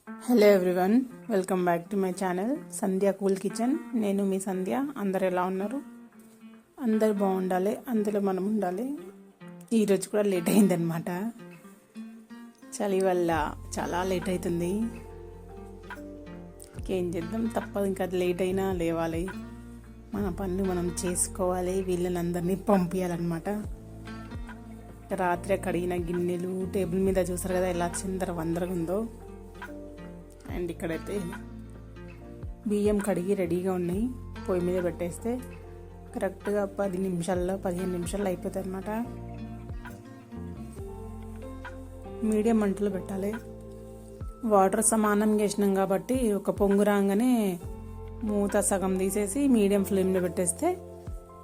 Hello everyone, welcome back to my channel Sandhya cool kitchen. నేను మీ సంధ్య. అందరు ఎలా ఉన్నారు? అందరు బాగుండాలి, అందులో మనం ఉండాలి. ఈరోజు కూడా లేట్ అయిందనమాట. చలి వల్ల చాలా లేట్ అవుతుంది. ఇంకేం చేద్దాం, తప్పదు. ఇంకా లేట్ అయినా లేవాలి, మన పనులు మనం చేసుకోవాలి, వీళ్ళని అందరినీ పంపించాలన్నమాట. రాత్రి కడిగిన గిన్నెలు టేబుల్ మీద చూసారు కదా ఎలా చిందర వందరగా ఉందో. అండ్ ఇక్కడైతే బియ్యం కడిగి రెడీగా ఉన్నాయి. పొయ్యి మీద పెట్టేస్తే కరెక్ట్గా 15 నిమిషాల్లో అయిపోతుంది అనమాట. మీడియం మంటలో పెట్టాలి. వాటర్ సమానం చేసినాం కాబట్టి ఒక పొంగు రాగానే మూత సగం తీసేసి మీడియం ఫ్లేమ్లో పెట్టేస్తే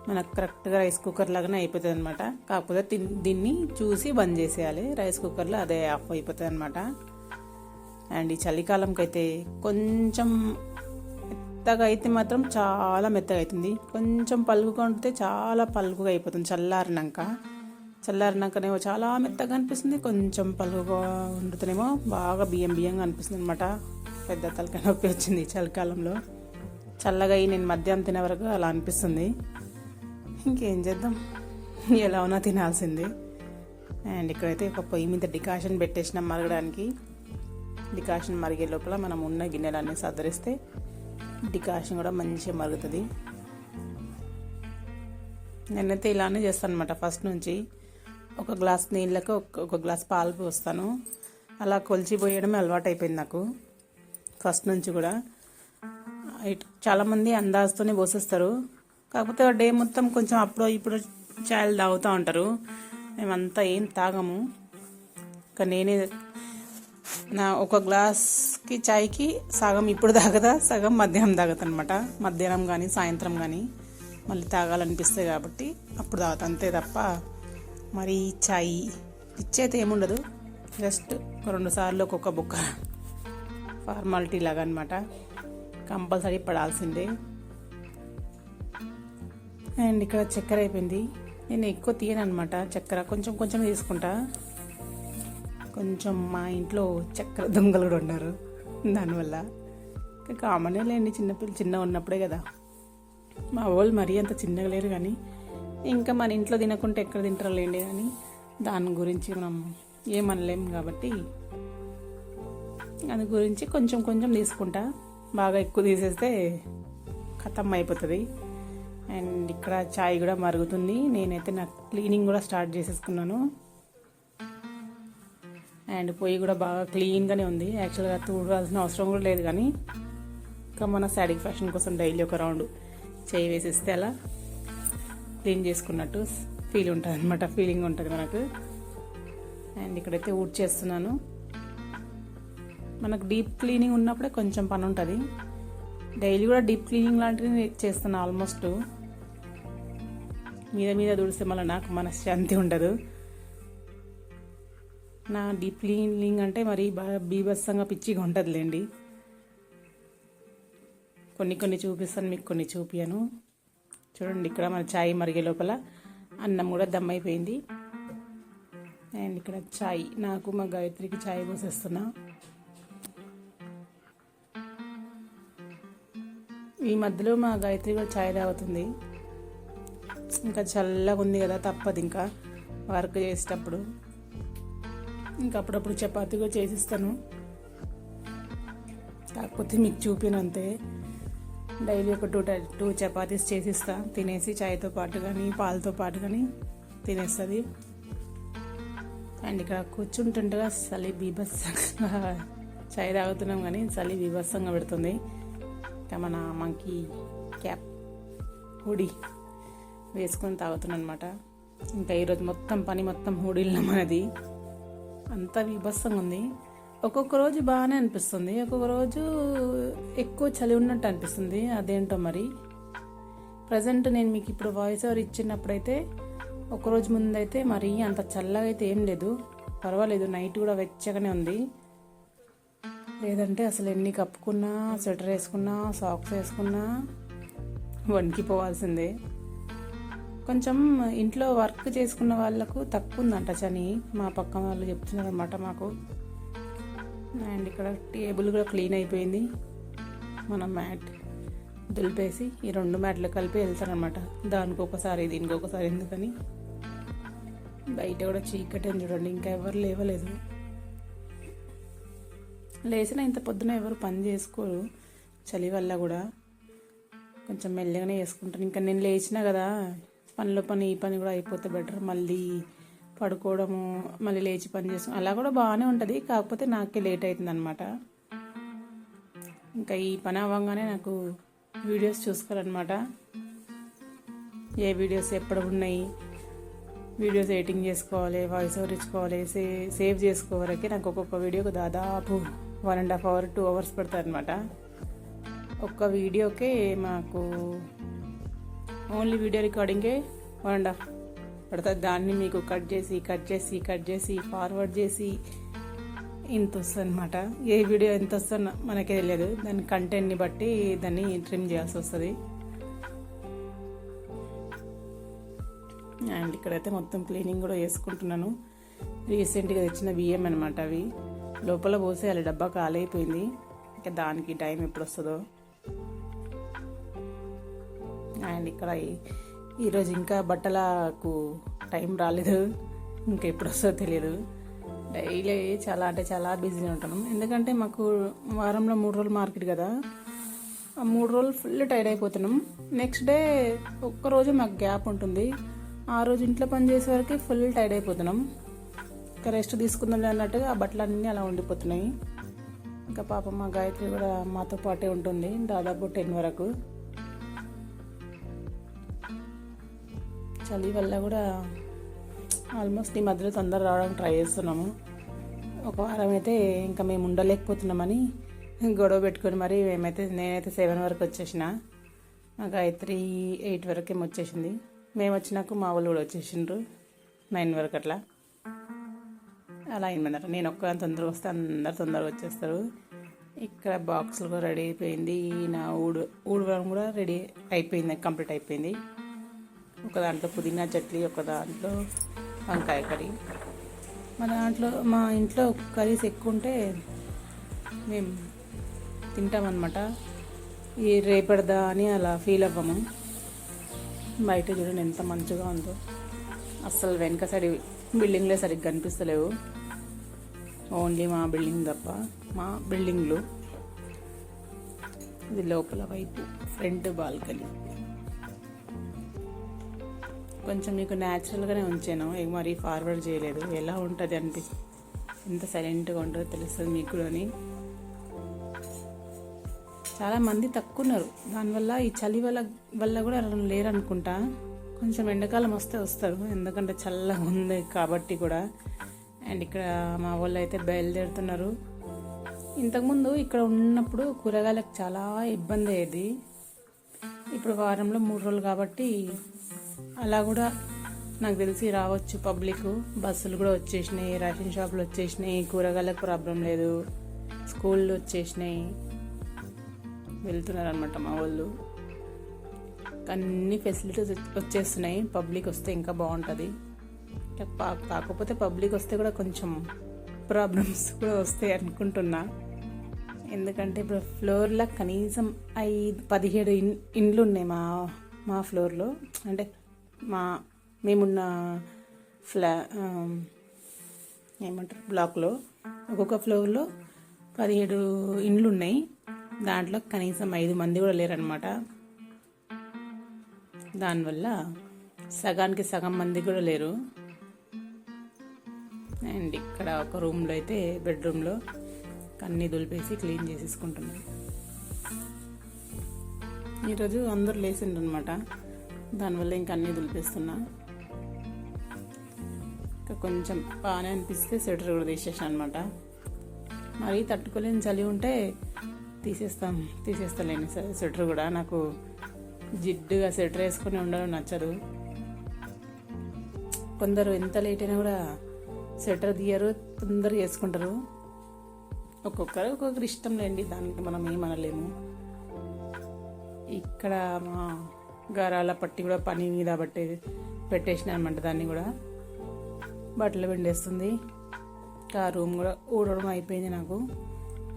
మనకు కరెక్ట్గా రైస్ కుక్కర్ లాగానే అయిపోతుంది అనమాట. కాకపోతే దీన్ని చూసి బంద్ చేసేయాలి. రైస్ కుక్కర్లో అదే ఆఫ్ అయిపోతుంది అనమాట. అండ్ ఈ చలికాలంకి అయితే కొంచెం మెత్తగా అయితే మాత్రం చాలా మెత్తగా అవుతుంది. కొంచెం పలుకుగా ఉంటే చాలా పలుకుగా అయిపోతుంది. చల్లారినాకనేమో చాలా మెత్తగా అనిపిస్తుంది. కొంచెం పలుకుగా వండుతూనేమో బాగా బియ్యంగా అనిపిస్తుంది అనమాట. పెద్ద తలకాయ నొప్పి వచ్చింది చలికాలంలో. చల్లగా అయ్యి నేను మధ్యాహ్నం తినే వరకు అలా అనిపిస్తుంది. ఇంకేం చేద్దాం, ఎలా ఉన్నా తినాల్సింది. అండ్ ఇక్కడైతే ఒక పొయ్యి మీద డికాషన్ పెట్టేసినాం మరగడానికి. డికాషన్ మరిగే లోపల మనం ఉన్న గిన్నెలన్నీ సర్దరిస్తే డికాషన్ కూడా మంచిగా మరుగుతుంది. నేనైతే ఇలానే చేస్తాను అనమాట. ఫస్ట్ నుంచి ఒక గ్లాస్ నీళ్ళకు ఒక గ్లాస్ పాలు పోస్తాను. అలా కొలిచిపోయడమే అలవాటు అయిపోయింది నాకు ఫస్ట్ నుంచి కూడా. చాలామంది అందాజతోనే పోసేస్తారు. కాకపోతే డే మొత్తం కొంచెం అప్పుడు ఇప్పుడు చాయలు తాగుతూ ఉంటారు. మేమంతా ఏం తాగము. ఇంకా నేనే నా ఒక గ్లాస్కి చాయ్కి సగం ఇప్పుడు తాగదా, సగం మధ్యాహ్నం తాగదు అనమాట. మధ్యాహ్నం కానీ సాయంత్రం కానీ మళ్ళీ తాగాలనిపిస్తుంది కాబట్టి అప్పుడు తాగుతా, అంతే తప్ప మరి చాయ్ ఇచ్చైతే ఏముండదు. జస్ట్ 2 సార్లు ఒక్కొక్క బుక్క ఫార్మాలిటీ లాగా అనమాట. కంపల్సరీ పడాల్సిందే. అండ్ ఇక్కడ చక్కెర అయిపోయింది. నేను ఎక్కువ తీయను అనమాట. చక్కెర కొంచెం తీసుకుంటా. కొంచెం మా ఇంట్లో చక్కెర దొంగలు కూడా ఉన్నారు. దానివల్ల కామనే లేండి, చిన్నగా ఉన్నప్పుడే కదా. మా వాళ్ళు మరీ అంత చిన్నగా లేరు, కానీ ఇంకా మన ఇంట్లో తినకుంటే ఎక్కడ తింటారో లేండి. కానీ దాని గురించి మనం ఏమనలేం కాబట్టి దాని గురించి కొంచెం తీసుకుంటా. బాగా ఎక్కువ తీసేస్తే ఖతం అయిపోతుంది. అండ్ ఇక్కడ చాయ్ కూడా మరుగుతుంది. నేనైతే నా క్లీనింగ్ కూడా స్టార్ట్ చేసేసుకున్నాను. అండ్ పొయ్యి కూడా బాగా క్లీన్గానే ఉంది. యాక్చువల్గా తూడాల్సిన అవసరం కూడా లేదు, కానీ ఇంకా మన సాటిస్ఫాక్షన్ కోసం డైలీ ఒక రౌండ్ చేయి వేసేస్తే అలా క్లీన్ చేసుకున్నట్టు ఫీలింగ్ ఉంటుంది మనకు. అండ్ ఇక్కడైతే చేస్తున్నాను. మనకు డీప్ క్లీనింగ్ ఉన్నప్పుడే కొంచెం పని ఉంటుంది. డైలీ కూడా డీప్ క్లీనింగ్ లాంటివి చేస్తాను. ఆల్మోస్ట్ మీద తుడిస్తే మళ్ళీ నాకు మనశ్శాంతి ఉండదు. నా డీప్ క్లీనింగ్ అంటే మరి బాగా బీభత్సంగా పిచ్చిగా ఉంటుందిలేండి. కొన్ని చూపిస్తాను మీకు, కొన్ని చూపియాను. చూడండి, ఇక్కడ మన చాయ్ మరిగే లోపల అన్నం కూడా దమ్ అయిపోయింది. అండ్ ఇక్కడ చాయ్, నాకు మా గాయత్రికి చాయ్ పోసేస్తున్నా. ఈ మధ్యలో మా గాయత్రి కూడా చాయ్ తాగుతుంది. ఇంకా చల్లగా ఉంది కదా, తప్పదు ఇంకా వర్క్ చేసేటప్పుడు. ఇంకా అప్పుడప్పుడు చపాతీ కూడా చేసిస్తాను. కాకపోతే మీకు చూపిన అంతే. డైలీ ఒక 2 చపాతీస్ చేసిస్తా. తినేసి చాయ్తో పాటు కానీ పాలతో పాటు కానీ తినేస్తుంది. అండ్ ఇక్కడ కూర్చుంటుండగా చలి బీభత్సంగా చాయ్ తాగుతున్నాం, కానీ చలి బీభత్సంగా పెడుతుంది. ఇంకా మన మంకీ క్యాప్ హుడీ వేసుకొని తాగుతున్నాను అనమాట. ఇంకా ఈరోజు పని మొత్తం హుడీలో మనది. అంత విభత్సంగా ఉంది. ఒక్కొక్క రోజు బాగానే అనిపిస్తుంది, ఒక్కొక్క రోజు ఎక్కువ చలి ఉన్నట్టు అనిపిస్తుంది. అదేంటో మరి. ప్రజెంట్ నేను మీకు ఇప్పుడు వాయిస్ ఓవర్ ఇచ్చినప్పుడైతే ఒకరోజు ముందైతే మరి అంత చల్లగా అయితే ఏం లేదు, పర్వాలేదు. నైట్ కూడా వెచ్చగానే ఉంది. లేదంటే అసలు ఎన్ని కప్పుకున్నా, స్వెటర్ వేసుకున్నా, సాక్స్ వేసుకున్నా వణికిపోవాల్సిందే. కొంచెం ఇంట్లో వర్క్ చేసుకున్న వాళ్ళకు తక్కువ ఉందంట చని. మా పక్క వాళ్ళు చెప్తున్నారు అనమాట మాకు. అండ్ ఇక్కడ టేబుల్ కూడా క్లీన్ అయిపోయింది. మనం మ్యాట్ దులిపేసి ఈ 2 మ్యాట్లు కలిపి వెళ్తారనమాట. దానికి ఒకసారి దీనికి ఒకసారి ఎందుకని. బయట కూడా చీకటి అని చూడండి, ఇంకా ఎవరు లేవలేదు. లేచిన ఇంత పొద్దున ఎవరు పని చేసుకోరు, చలి వల్ల కూడా కొంచెం మెల్లగానే చేసుకుంటాను. ఇంకా నేను లేచినా కదా, పనిలో పని ఈ పని కూడా అయిపోతే బెటర్. మళ్ళీ పడుకోవడము, మళ్ళీ లేచి పని చేసుకోవడం అలా కూడా బాగానే ఉంటుంది. కాకపోతే నాకే లేట్ అవుతుంది అనమాట. ఇంకా ఈ పని అవ్వగానే నాకు వీడియోస్ చూసుకోవాలన్నమాట. ఏ వీడియోస్ ఎప్పుడు ఉన్నాయి, వీడియోస్ ఎడిటింగ్ చేసుకోవాలి, వాయిస్ ఓవర్ ఇచ్చుకోవాలి, సేవ్ చేసుకోవడానికి నాకు ఒక్కొక్క వీడియోకి దాదాపు 1.5 hours 2 hours పడుతుంది అనమాట. ఒక్క వీడియోకే మాకు ఓన్లీ వీడియో రికార్డింగే 1.5 పడుతుంది. దాన్ని మీకు కట్ చేసి ఫార్వర్డ్ చేసి ఇంత వస్తుంది అనమాట. ఏ వీడియో ఎంత వస్తుందో మనకే తెలియదు. దాని కంటెంట్ని బట్టి దాన్ని ట్రిమ్ చేయాల్సి వస్తుంది. అండ్ ఇక్కడైతే మొత్తం క్లీనింగ్ కూడా చేసుకుంటున్నాను. రీసెంట్గా తెచ్చిన బియ్యం అనమాట. అవి లోపల పోసేయాలి, డబ్బా ఖాళీ అయిపోయింది. ఇంకా దానికి టైం ఎప్పుడు వస్తుందో. అండ్ ఇక్కడ ఈరోజు ఇంకా బట్టలకు టైం రాలేదు, ఇంకా ఎప్పుడు వస్తుందో తెలియదు. డైలీ చాలా అంటే చాలా బిజీగా ఉంటాను. ఎందుకంటే మాకు వారంలో 3 రోజులు మార్కెట్ కదా, ఆ 3 రోజులు ఫుల్ టైర్డ్ అయిపోతున్నాం. నెక్స్ట్ డే ఒక్కరోజు మాకు గ్యాప్ ఉంటుంది. ఆ రోజు ఇంట్లో పని చేసే వరకు ఫుల్ టైర్డ్ అయిపోతున్నాం. ఇంకా రెస్ట్ తీసుకుందాం అన్నట్టుగా ఆ బట్టలన్నీ అలా ఉండిపోతున్నాయి. ఇంకా పాపం మా గాయత్రి కూడా మాతో పాటే ఉంటుంది దాదాపు 10 వరకు. చలి వల్ల కూడా ఆల్మోస్ట్ ఈ మధ్యలో తొందర రావడానికి ట్రై చేస్తున్నాము. ఒక వారం అయితే ఇంకా మేము ఉండలేకపోతున్నామని గొడవ పెట్టుకొని మరి నేనైతే 7 వరకు వచ్చేసిన. మా గాయత్రి 8 వరకు ఏమో వచ్చేసింది. మేము వచ్చినాక మా వాళ్ళు కూడా వచ్చేసిండ్రు 9 వరకు అట్లా. అలా అయిందన్నమాట. నేను ఒక్క తొందరగా వస్తే అందరు తొందరగా వచ్చేస్తారు. ఇక్కడ బాక్సులు కూడా రెడీ అయిపోయింది. నా ఊడవడం కూడా రెడీ అయిపోయింది, కంప్లీట్ అయిపోయింది. ఒక దాంట్లో పుదీనా చట్నీ, ఒక దాంట్లో వంకాయ కర్రీ. మా ఇంట్లో కర్రీస్ ఎక్కువ ఉంటే మేము తింటామన్నమాట. ఈ రేపటిదా అని అలా ఫీల్ అవ్వము. బయట చూడండి ఎంత మంచిగా ఉందో. అస్సలు వెనక సైడ్ బిల్డింగ్లే సరిగ్గా కనిపిస్తలేవు, ఓన్లీ మా బిల్డింగ్ తప్ప. మా బిల్డింగ్లు ఇది లోపల వైపు ఫ్రంట్ బాల్కనీ. కొంచెం మీకు న్యాచురల్గానే ఉంచాను, మరీ ఫార్వర్డ్ చేయలేదు. ఎలా ఉంటుంది ఎంత సైలెంట్గా ఉంటుందో తెలుస్తుంది మీకు కూడా. చాలామంది తక్కువ ఉన్నారు. దానివల్ల ఈ చలి వల్ల కూడా లేరు అనుకుంటా. కొంచెం ఎండాకాలం వస్తే వస్తారు, ఎందుకంటే చల్లగా ఉంది కాబట్టి కూడా. అండ్ ఇక్కడ మా వాళ్ళు అయితే బయలుదేరుతున్నారు. ఇంతకుముందు ఇక్కడ ఉన్నప్పుడు కూరగాయలకు చాలా ఇబ్బంది అయ్యేది. ఇప్పుడు వారంలో 3 రోజులు కాబట్టి అలా కూడా నాకు తెలిసి రావచ్చు పబ్లిక్. బస్సులు కూడా వచ్చేసినాయి, రేషన్ షాపులు వచ్చేసినాయి, కూరగాయలకు ప్రాబ్లం లేదు, స్కూళ్ళు వచ్చేసినాయి, వెళ్తున్నారు అనమాట మా వాళ్ళు. అన్ని ఫెసిలిటీస్ వచ్చేస్తున్నాయి. పబ్లిక్ వస్తే ఇంకా బాగుంటుంది. కాకపోతే పబ్లిక్ వస్తే కూడా కొంచెం ప్రాబ్లమ్స్ కూడా వస్తాయి అనుకుంటున్నా. ఎందుకంటే ఇప్పుడు ఫ్లోర్లో కనీసం 17 ఇండ్లు ఉన్నాయి మా ఫ్లోర్లో. అంటే మేమున్న ఏమంటారు బ్లాక్లో ఒక్కొక్క ఫ్లోర్లో 17 ఇండ్లు ఉన్నాయి. దాంట్లో కనీసం 5 మంది కూడా లేరనమాట. దానివల్ల సగానికి సగం మంది కూడా లేరు. అండ్ ఇక్కడ ఒక రూమ్లో అయితే బెడ్రూమ్లో అన్నీ దులిపేసి క్లీన్ చేసేసుకుంటున్నాను. ఈరోజు అందరూ లేచిండ్రు అనమాట. దానివల్ల ఇంకా అన్నీ దులిపేస్తున్నా. ఇంకా కొంచెం బాగానే అనిపిస్తే స్వెటర్ కూడా తీసేసాను అనమాట. మరీ తట్టుకోలేని చలి ఉంటే తీసేస్తలేను స్వెటర్ కూడా. నాకు జిడ్డుగా స్వెటర్ వేసుకొని ఉండడం నచ్చదు. కొందరు ఎంత లేట్ అయినా కూడా స్వెటర్ తీయరు, తొందరగా వేసుకుంటారు. ఒక్కొక్కరు ఇష్టం లేండి, దానికి మనం ఏమనలేము. ఇక్కడ మా గారాల పట్టి కూడా పని మీద పెట్టేసిన అనమాట. దాన్ని కూడా బట్టలు పిండేస్తుంది. ఆ రూమ్ కూడా ఊడడం అయిపోయింది నాకు.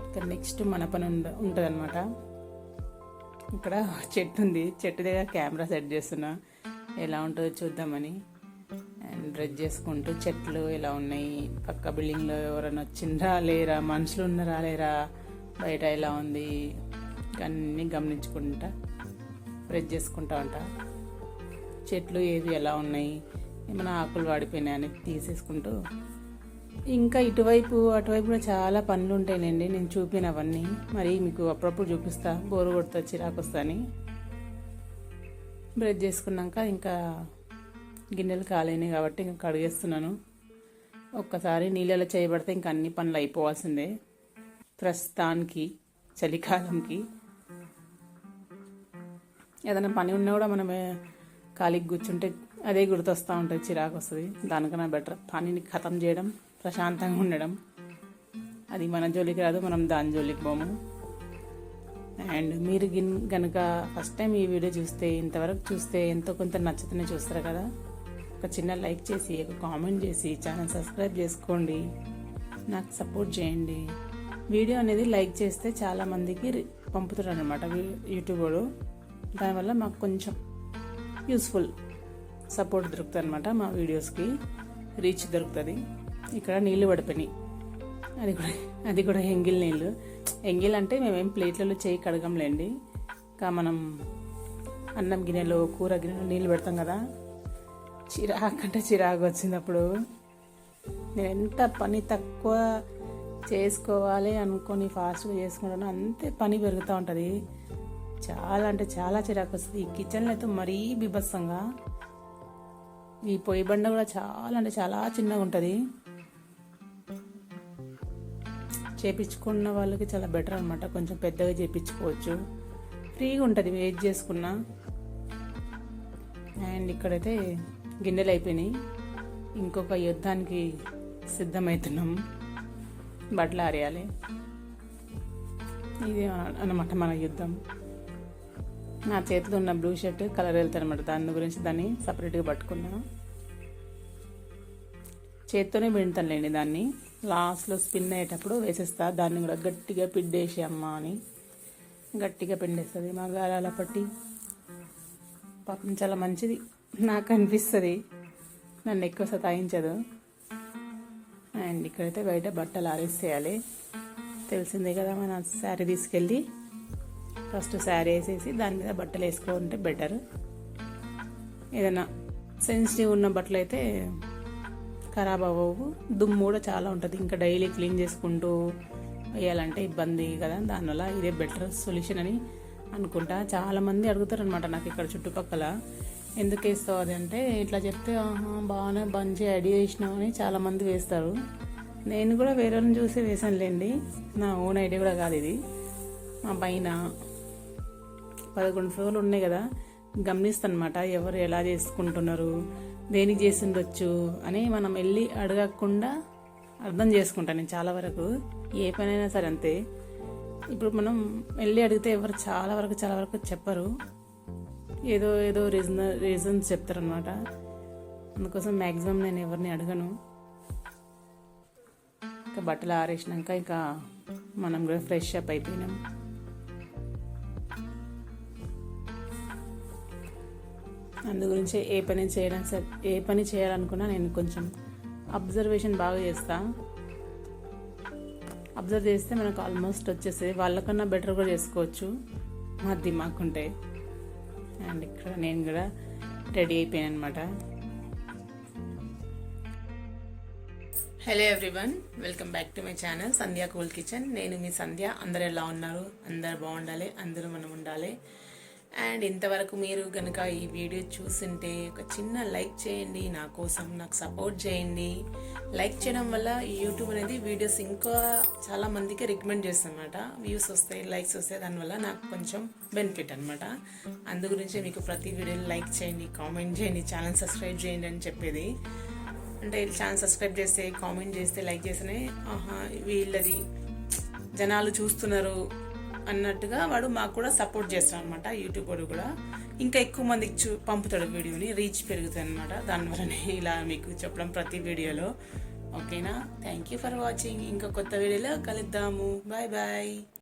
ఇక్కడ నెక్స్ట్ మన పని ఉంటుంది అనమాట. ఇక్కడ చెట్టు ఉంది, చెట్టు దగ్గర కెమెరా సెట్ చేస్తున్నా, ఎలా ఉంటుందో చూద్దామని. అండ్ డ్రెస్ చేసుకుంటూ చెట్లు ఎలా ఉన్నాయి, పక్క బిల్డింగ్లో ఎవరైనా వచ్చిండ్రా లేరా, మనుషులు ఉన్నారా లేరా, బయట ఎలా ఉంది, అన్నీ గమనించుకుంటా డ్రెస్ చేసుకుంటా ఉంటా. చెట్లు ఏవి ఎలా ఉన్నాయి, ఏమైనా ఆకులు వాడిపోయినాయని తీసేసుకుంటూ. ఇంకా ఇటువైపు అటువైపు కూడా చాలా పనులు ఉంటాయిలేండి, నేను చూపినవన్నీ. మరి మీకు అప్పుడప్పుడు చూపిస్తా, బోరు కొడుతా, చిరాకు వస్తాని. బ్రష్ చేసుకున్నాక ఇంకా గిన్నెలు కాలేనాయి కాబట్టి ఇంకా కడిగేస్తున్నాను. ఒక్కసారి నీళ్ళలో చేయబడితే ఇంకా అన్ని పనులు అయిపోవాల్సిందే ప్రస్తుతానికి, చలికాలంకి. ఏదైనా పని ఉన్నా కూడా మనమే ఖాళీకి కూర్చుంటే అదే గుర్తొస్తూ ఉంటుంది, చిరాకు వస్తుంది. దానికన్నా బెటర్ పనిని ఖతం చేయడం, ప్రశాంతంగా ఉండడం. అది మన జోలికి రాదు, మనం దాని జోలికి పోము. అండ్ మీరు కనుక ఫస్ట్ టైం ఈ వీడియో చూస్తే, ఇంతవరకు చూస్తే ఎంతో కొంత నచ్చుతూనే చూస్తారు కదా, ఒక చిన్న లైక్ చేసి, ఒక కామెంట్ చేసి, ఛానల్ సబ్స్క్రైబ్ చేసుకోండి, నాకు సపోర్ట్ చేయండి. వీడియో అనేది లైక్ చేస్తే చాలామందికి పంపుతారు అనమాట యూట్యూబ్ వాడు. దానివల్ల మాకు కొంచెం యూస్ఫుల్ సపోర్ట్ దొరుకుతుంది అనమాట, మా వీడియోస్కి రీచ్ దొరుకుతుంది. ఇక్కడ నీళ్ళు పడిపోయినాయి, అది కూడా ఎంగిల్ నీళ్ళు. ఎంగిల్ అంటే మేమేం ప్లేట్లలో చేయి కడగంలేండి, ఇంకా మనం అన్నం గిన్నెలో, కూర గిన్నెలో నీళ్ళు పెడతాం కదా, చిరాకంటే చిరాకు వచ్చింది. అప్పుడు నేను ఎంత పని తక్కువ చేసుకోవాలి అనుకొని ఫాస్ట్గా చేసుకుంటాను, అంతే పని పెరుగుతూ ఉంటుంది. చాలా అంటే చాలా చిరాకు వస్తుంది. ఈ కిచెన్లో అయితే మరీ బీభత్సంగా. ఈ పొయ్యి బండ కూడా చాలా అంటే చాలా చిన్నగా ఉంటుంది. చేపించుకున్న వాళ్ళకి చాలా బెటర్ అనమాట, కొంచెం పెద్దగా చేపించుకోవచ్చు, ఫ్రీగా ఉంటుంది వెయిట్ చేసుకున్నా. అండ్ ఇక్కడైతే గిన్నెలు అయిపోయినాయి, ఇంకొక యుద్ధానికి సిద్ధమవుతున్నాం, బట్టలు ఆరేయాలి. ఇది అన్నమాట మన యుద్ధం. నా చేతిలో ఉన్న బ్లూ షర్ట్ కలర్ వెళ్తాయి అనమాట, దాని గురించి దాన్ని సపరేట్గా పట్టుకున్నా. చేత్తోనే పిండుతానులేండి దాన్ని, లాస్ట్లో స్పిన్ అయ్యేటప్పుడు వేసేస్తా. దాన్ని కూడా గట్టిగా పిండేసి అమ్మ అని గట్టిగా పిండేస్తుంది మా గారాల పట్టి. పాపం చాలా మంచిది నాకు అనిపిస్తుంది, నన్ను ఎక్కువ సతాయించదు. అండ్ ఇక్కడైతే బయట బట్టలు ఆరేసేయాలి. తెలిసిందే కదా, మన శారీ తీసుకెళ్ళి ఫస్ట్ శారీ వేసేసి దాని మీద బట్టలు వేసుకుంటే బెటర్. ఏదైనా సెన్సిటివ్ ఉన్న బట్టలు అయితే ఖరాబ్ అవ్వవు, దుమ్ము కూడా చాలా ఉంటుంది. ఇంకా డైలీ క్లీన్ చేసుకుంటూ వేయాలంటే ఇబ్బంది కదా, దానివల్ల ఇదే బెటర్ సొల్యూషన్ అని అనుకుంటా. చాలామంది అడుగుతారు అనమాట నాకు ఇక్కడ చుట్టుపక్కల, ఎందుకు వేస్తావు అది అంటే, ఇట్లా చెప్తే బాగానే మంచి ఐడియా ఇచ్చినావు అని చాలామంది వేస్తారు. నేను కూడా వేరే వాళ్ళని చూసి వేసానులేండి, నా ఓన్ ఐడియా కూడా కాదు ఇది. మా పైన 11 ఫ్లోర్లు ఉన్నాయి కదా, గమనిస్తాను అనమాట ఎవరు ఎలా చేసుకుంటున్నారు, దేనికి చేసి ఉండొచ్చు అని. మనం వెళ్ళి అడగకుండా అర్థం చేసుకుంటాను నేను చాలా వరకు, ఏ పనైనా సరే అంతే. ఇప్పుడు మనం వెళ్ళి అడిగితే ఎవరు చాలా వరకు చెప్పరు, ఏదో రీజన్స్ చెప్తారనమాట. అందుకోసం మ్యాక్సిమం నేను ఎవరిని అడగను. ఇంకా బట్టలు ఆరేసినాక ఇంకా మనం కూడా ఫ్రెష్ అప్ అయిపోయినాం. అందు గురించి ఏ పని చేయాలనుకున్నా నేను కొంచెం అబ్జర్వేషన్ బాగా చేస్తా. అబ్జర్వ్ చేస్తే మనకు ఆల్మోస్ట్ వచ్చేసి వాళ్ళకన్నా బెటర్ కూడా చేసుకోవచ్చు మా దిమాకుంటే. అండ్ ఇక్కడ నేను కూడా రెడీ అయిపోయాను అనమాట. Hello everyone, welcome back to my channel Sandhya cool kitchen. నేను మీ సంధ్య. అందరు ఎలా ఉన్నారు? అందరు బాగుండాలి, అందరూ మనం ఉండాలి. అండ్ ఇంతవరకు మీరు కనుక ఈ వీడియో చూస్తుంటే ఒక చిన్న లైక్ చేయండి, నా కోసం నాకు సపోర్ట్ చేయండి. లైక్ చేయడం వల్ల యూట్యూబ్ అనేది వీడియోస్ ఇంకా చాలా మందికి రికమెండ్ చేస్తుంది అనమాట. వ్యూస్ వస్తాయి, లైక్స్ వస్తాయి, దానివల్ల నాకు కొంచెం బెనిఫిట్ అనమాట. అందు గురించి మీకు ప్రతి వీడియోని లైక్ చేయండి, కామెంట్ చేయండి, ఛానల్ సబ్స్క్రైబ్ చేయండి అని చెప్పేది. అంటే ఛానల్ సబ్స్క్రైబ్ చేస్తే, కామెంట్ చేస్తే, లైక్ చేస్తేనే వీళ్ళది జనాలు చూస్తున్నారు అన్నట్టుగా వాడు మాకు కూడా సపోర్ట్ చేస్తాడు అనమాట. యూట్యూబ్ వాడు కూడా ఇంకా ఎక్కువ మందికి పంపుతాడు వీడియోని, రీచ్ పెరుగుతుంది అనమాట. దానివల్లనే ఇలా మీకు చెప్పడం ప్రతి వీడియోలో. ఓకేనా? Thank you for watching. ఇంకా కొత్త వీడియోలో కలుద్దాము. Bye bye.